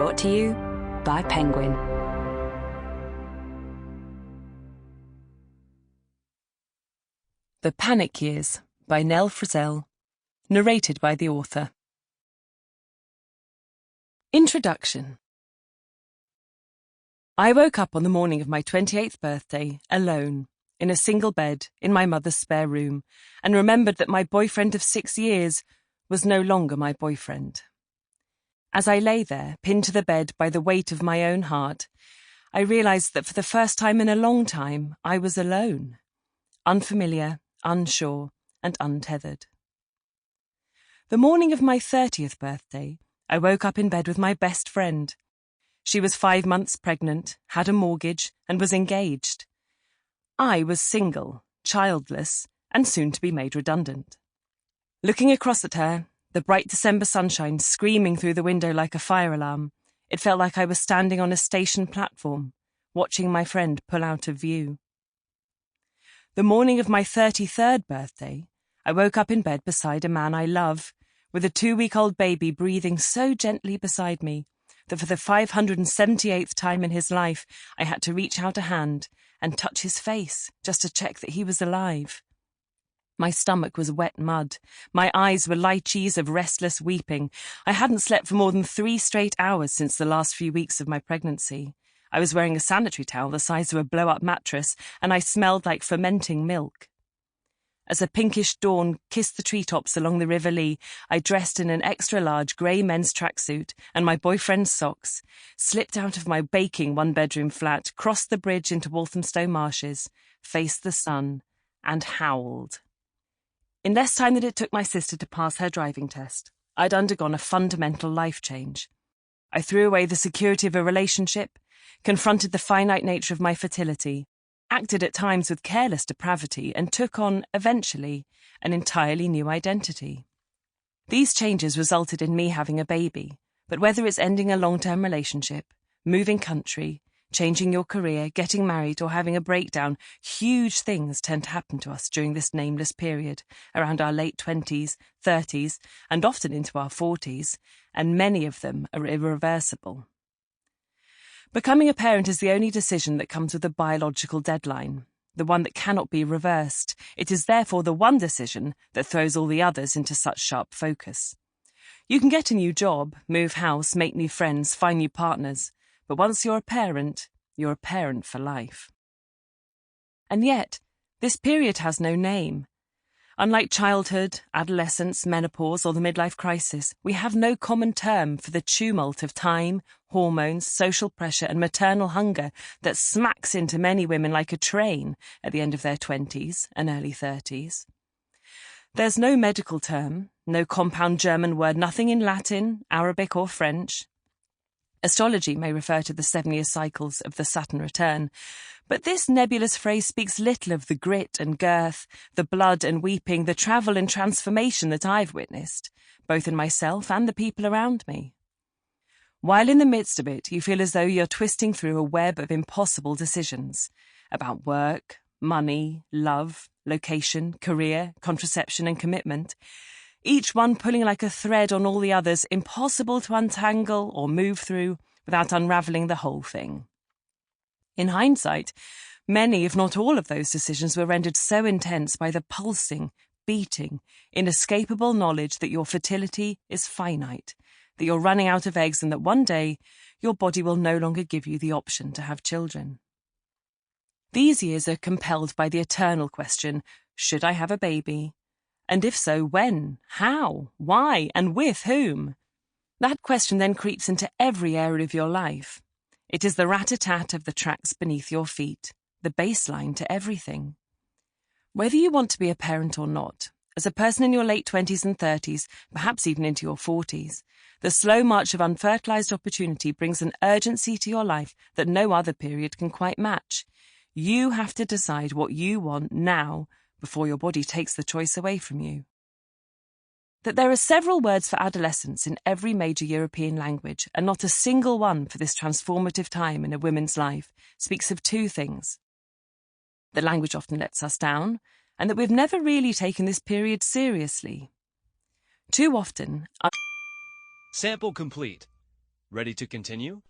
Brought to you by Penguin. The Panic Years by Nell Frizzell. Narrated by the author. Introduction. I woke up on the morning of my 28th birthday, alone, in a single bed, in my mother's spare room, and remembered that my boyfriend of 6 years was no longer my boyfriend. As I lay there, pinned to the bed by the weight of my own heart, I realised that for the first time in a long time, I was alone. Unfamiliar, unsure, and untethered. The morning of my 30th birthday, I woke up in bed with my best friend. She was 5 months pregnant, had a mortgage, and was engaged. I was single, childless, and soon to be made redundant. Looking across at her, the bright December sunshine screaming through the window like a fire alarm, it felt like I was standing on a station platform, watching my friend pull out of view. The morning of my 33rd birthday, I woke up in bed beside a man I love, with a 2-week-old baby breathing so gently beside me that for the 578th time in his life I had to reach out a hand and touch his face just to check that he was alive. My stomach was wet mud. My eyes were lychees of restless weeping. I hadn't slept for more than 3 straight hours since the last few weeks of my pregnancy. I was wearing a sanitary towel the size of a blow-up mattress, and I smelled like fermenting milk. As a pinkish dawn kissed the treetops along the River Lee, I dressed in an extra-large grey men's tracksuit and my boyfriend's socks, slipped out of my baking one-bedroom flat, crossed the bridge into Walthamstow Marshes, faced the sun, and howled. In less time than it took my sister to pass her driving test, I'd undergone a fundamental life change. I threw away the security of a relationship, confronted the finite nature of my fertility, acted at times with careless depravity, and took on, eventually, an entirely new identity. These changes resulted in me having a baby, but whether it's ending a long-term relationship, moving country, changing your career, getting married, or having a breakdown, huge things tend to happen to us during this nameless period, around our late 20s, 30s, and often into our 40s, and many of them are irreversible. Becoming a parent is the only decision that comes with a biological deadline, the one that cannot be reversed. It is therefore the one decision that throws all the others into such sharp focus. You can get a new job, move house, make new friends, find new partners, but once you're a parent for life. And yet, this period has no name. Unlike childhood, adolescence, menopause, or the midlife crisis, we have no common term for the tumult of time, hormones, social pressure, and maternal hunger that smacks into many women like a train at the end of their 20s and early 30s. There's no medical term, no compound German word, nothing in Latin, Arabic, or French. Astrology may refer to the 7-year cycles of the Saturn return, but this nebulous phrase speaks little of the grit and girth, the blood and weeping, the travel and transformation that I've witnessed, both in myself and the people around me. While in the midst of it, you feel as though you're twisting through a web of impossible decisions about work, money, love, location, career, contraception, and commitment, each one pulling like a thread on all the others, impossible to untangle or move through without unravelling the whole thing. In hindsight, many, if not all of those decisions were rendered so intense by the pulsing, beating, inescapable knowledge that your fertility is finite, that you're running out of eggs, and that one day your body will no longer give you the option to have children. These years are compelled by the eternal question, should I have a baby? And if so, when, how, why, and with whom? That question then creeps into every area of your life. It is the rat-a-tat of the tracks beneath your feet, the baseline to everything. Whether you want to be a parent or not, as a person in your late 20s and 30s, perhaps even into your 40s, the slow march of unfertilized opportunity brings an urgency to your life that no other period can quite match. You have to decide what you want now before your body takes the choice away from you. That there are several words for adolescence in every major European language, and not a single one for this transformative time in a woman's life, speaks of 2 things. That language often lets us down, and that we've never really taken this period seriously. Too often... Sample complete. Ready to continue?